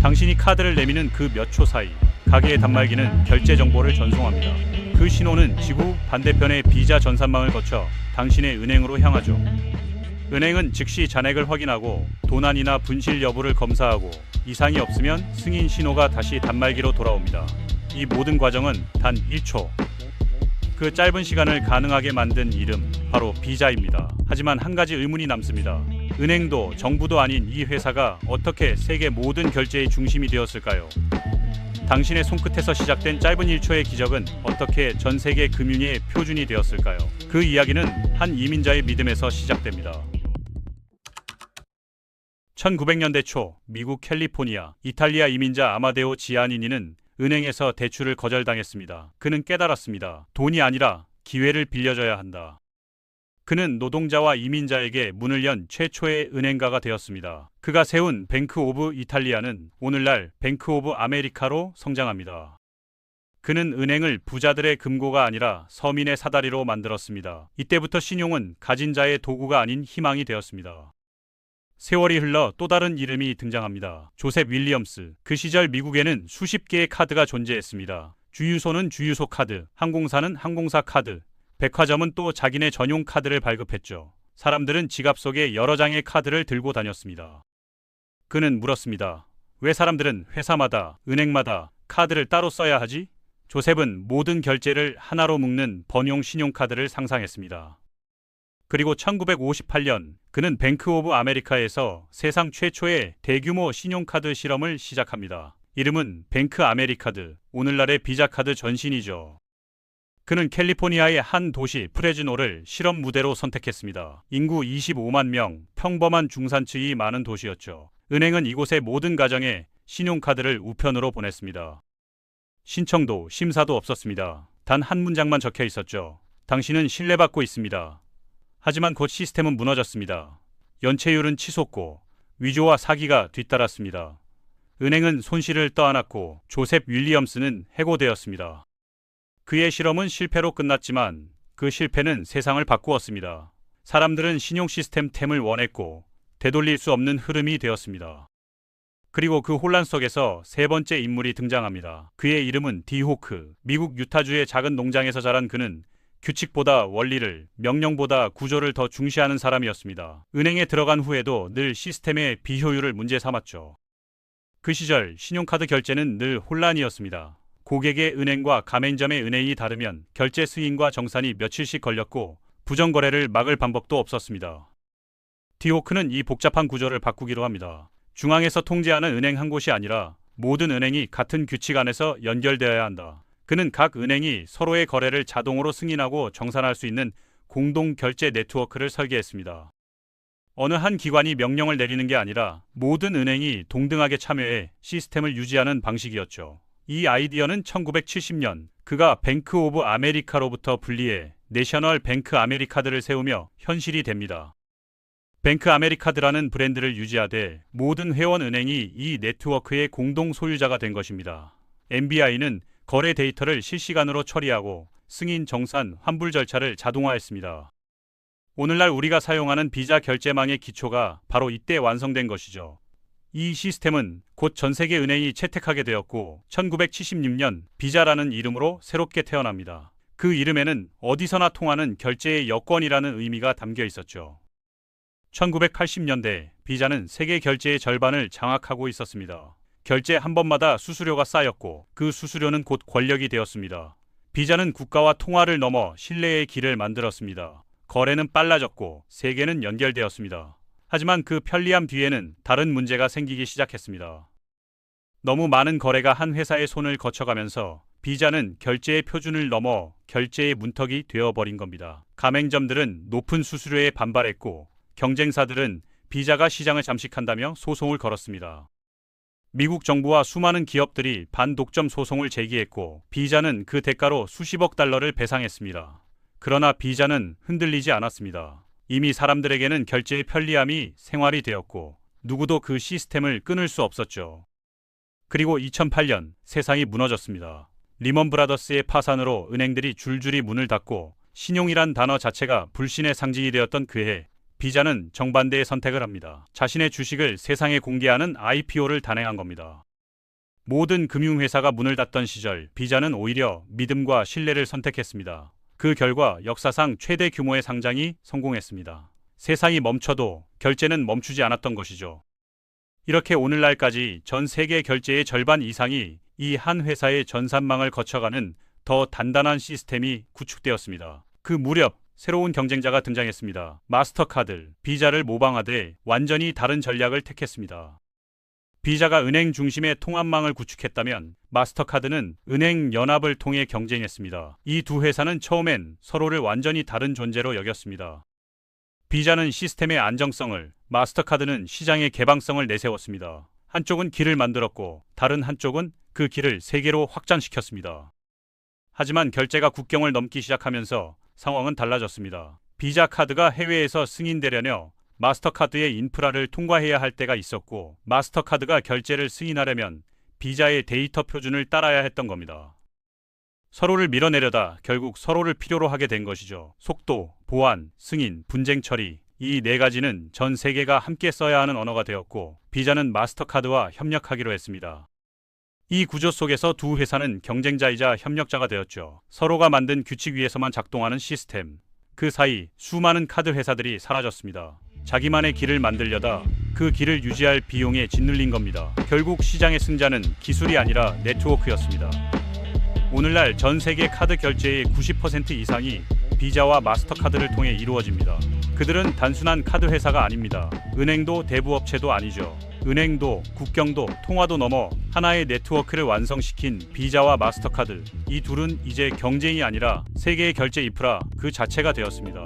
당신이 카드를 내미는 그 몇 초 사이 가게의 단말기는 결제 정보를 전송합니다. 그 신호는 지구 반대편의 비자 전산망을 거쳐 당신의 은행으로 향하죠. 은행은 즉시 잔액을 확인하고 도난이나 분실 여부를 검사하고 이상이 없으면 승인 신호가 다시 단말기로 돌아옵니다. 이 모든 과정은 단 1초. 그 짧은 시간을 가능하게 만든 이름, 바로 비자입니다. 하지만 한 가지 의문이 남습니다. 은행도 정부도 아닌 이 회사가 어떻게 세계 모든 결제의 중심이 되었을까요? 당신의 손끝에서 시작된 짧은 1초의 기적은 어떻게 전 세계 금융의 표준이 되었을까요? 그 이야기는 한 이민자의 믿음에서 시작됩니다. 1900년대 초 미국 캘리포니아 이탈리아 이민자 아마데오 지아니니는 은행에서 대출을 거절당했습니다. 그는 깨달았습니다. 돈이 아니라 기회를 빌려줘야 한다. 그는 노동자와 이민자에게 문을 연 최초의 은행가가 되었습니다. 그가 세운 뱅크 오브 이탈리아는 오늘날 뱅크 오브 아메리카로 성장합니다. 그는 은행을 부자들의 금고가 아니라 서민의 사다리로 만들었습니다. 이때부터 신용은 가진 자의 도구가 아닌 희망이 되었습니다. 세월이 흘러 또 다른 이름이 등장합니다. 조셉 윌리엄스. 그 시절 미국에는 수십 개의 카드가 존재했습니다. 주유소는 주유소 카드, 항공사는 항공사 카드, 백화점은 또 자기네 전용 카드를 발급했죠. 사람들은 지갑 속에 여러 장의 카드를 들고 다녔습니다. 그는 물었습니다. 왜 사람들은 회사마다, 은행마다 카드를 따로 써야 하지? 조셉은 모든 결제를 하나로 묶는 번용 신용카드를 상상했습니다. 그리고 1958년 그는 뱅크 오브 아메리카에서 세상 최초의 대규모 신용카드 실험을 시작합니다. 이름은 뱅크 아메리카드, 오늘날의 비자카드 전신이죠. 그는 캘리포니아의 한 도시 프레즈노를 실험 무대로 선택했습니다. 인구 25만 명, 평범한 중산층이 많은 도시였죠. 은행은 이곳의 모든 가정에 신용카드를 우편으로 보냈습니다. 신청도, 심사도 없었습니다. 단 한 문장만 적혀 있었죠. 당신은 신뢰받고 있습니다. 하지만 곧 시스템은 무너졌습니다. 연체율은 치솟고 위조와 사기가 뒤따랐습니다. 은행은 손실을 떠안았고 조셉 윌리엄스는 해고되었습니다. 그의 실험은 실패로 끝났지만 그 실패는 세상을 바꾸었습니다. 사람들은 신용 시스템템을 원했고 되돌릴 수 없는 흐름이 되었습니다. 그리고 그 혼란 속에서 세 번째 인물이 등장합니다. 그의 이름은 디 호크. 미국 유타주의 작은 농장에서 자란 그는 규칙보다 원리를, 명령보다 구조를 더 중시하는 사람이었습니다. 은행에 들어간 후에도 늘 시스템의 비효율을 문제 삼았죠. 그 시절 신용카드 결제는 늘 혼란이었습니다. 고객의 은행과 가맹점의 은행이 다르면 결제 승인과 정산이 며칠씩 걸렸고 부정거래를 막을 방법도 없었습니다. 디호크는 이 복잡한 구조를 바꾸기로 합니다. 중앙에서 통제하는 은행 한 곳이 아니라 모든 은행이 같은 규칙 안에서 연결되어야 한다. 그는 각 은행이 서로의 거래를 자동으로 승인하고 정산할 수 있는 공동 결제 네트워크를 설계했습니다. 어느 한 기관이 명령을 내리는 게 아니라 모든 은행이 동등하게 참여해 시스템을 유지하는 방식이었죠. 이 아이디어는 1970년 그가 뱅크 오브 아메리카로부터 분리해 내셔널 뱅크 아메리카드를 세우며 현실이 됩니다. 뱅크 아메리카드라는 브랜드를 유지하되 모든 회원 은행이 이 네트워크의 공동 소유자가 된 것입니다. MBI는 거래 데이터를 실시간으로 처리하고 승인, 정산, 환불 절차를 자동화했습니다. 오늘날 우리가 사용하는 비자 결제망의 기초가 바로 이때 완성된 것이죠. 이 시스템은 곧 전 세계 은행이 채택하게 되었고 1976년 비자라는 이름으로 새롭게 태어납니다. 그 이름에는 어디서나 통하는 결제의 여권이라는 의미가 담겨 있었죠. 1980년대 비자는 세계 결제의 절반을 장악하고 있었습니다. 결제 한 번마다 수수료가 쌓였고 그 수수료는 곧 권력이 되었습니다. 비자는 국가와 통화를 넘어 신뢰의 길을 만들었습니다. 거래는 빨라졌고 세계는 연결되었습니다. 하지만 그 편리함 뒤에는 다른 문제가 생기기 시작했습니다. 너무 많은 거래가 한 회사의 손을 거쳐가면서 비자는 결제의 표준을 넘어 결제의 문턱이 되어버린 겁니다. 가맹점들은 높은 수수료에 반발했고 경쟁사들은 비자가 시장을 잠식한다며 소송을 걸었습니다. 미국 정부와 수많은 기업들이 반독점 소송을 제기했고 비자는 그 대가로 수십억 달러를 배상했습니다. 그러나 비자는 흔들리지 않았습니다. 이미 사람들에게는 결제의 편리함이 생활이 되었고 누구도 그 시스템을 끊을 수 없었죠. 그리고 2008년 세상이 무너졌습니다. 리먼 브라더스의 파산으로 은행들이 줄줄이 문을 닫고 신용이란 단어 자체가 불신의 상징이 되었던 그해 비자는 정반대의 선택을 합니다. 자신의 주식을 세상에 공개하는 IPO를 단행한 겁니다. 모든 금융회사가 문을 닫던 시절 비자는 오히려 믿음과 신뢰를 선택했습니다. 그 결과 역사상 최대 규모의 상장이 성공했습니다. 세상이 멈춰도 결제는 멈추지 않았던 것이죠. 이렇게 오늘날까지 전 세계 결제의 절반 이상이 이 한 회사의 전산망을 거쳐가는 더 단단한 시스템이 구축되었습니다. 그 무렵 새로운 경쟁자가 등장했습니다. 마스터카드, 비자를 모방하되 완전히 다른 전략을 택했습니다. 비자가 은행 중심의 통합망을 구축했다면 마스터카드는 은행 연합을 통해 경쟁했습니다. 이 두 회사는 처음엔 서로를 완전히 다른 존재로 여겼습니다. 비자는 시스템의 안정성을, 마스터카드는 시장의 개방성을 내세웠습니다. 한쪽은 길을 만들었고 다른 한쪽은 그 길을 세계로 확장시켰습니다. 하지만 결제가 국경을 넘기 시작하면서 상황은 달라졌습니다. 비자 카드가 해외에서 승인되려며 마스터카드의 인프라를 통과해야 할 때가 있었고, 마스터카드가 결제를 승인하려면 비자의 데이터 표준을 따라야 했던 겁니다. 서로를 밀어내려다 결국 서로를 필요로 하게 된 것이죠. 속도, 보안, 승인, 분쟁 처리, 이 네 가지는 전 세계가 함께 써야 하는 언어가 되었고, 비자는 마스터카드와 협력하기로 했습니다. 이 구조 속에서 두 회사는 경쟁자이자 협력자가 되었죠. 서로가 만든 규칙 위에서만 작동하는 시스템. 그 사이 수많은 카드 회사들이 사라졌습니다. 자기만의 길을 만들려다 그 길을 유지할 비용에 짓눌린 겁니다. 결국 시장의 승자는 기술이 아니라 네트워크였습니다. 오늘날 전 세계 카드 결제의 90% 이상이 비자와 마스터카드를 통해 이루어집니다. 그들은 단순한 카드 회사가 아닙니다. 은행도 대부업체도 아니죠. 은행도, 국경도, 통화도 넘어 하나의 네트워크를 완성시킨 비자와 마스터카드. 이 둘은 이제 경쟁이 아니라 세계의 결제 인프라 그 자체가 되었습니다.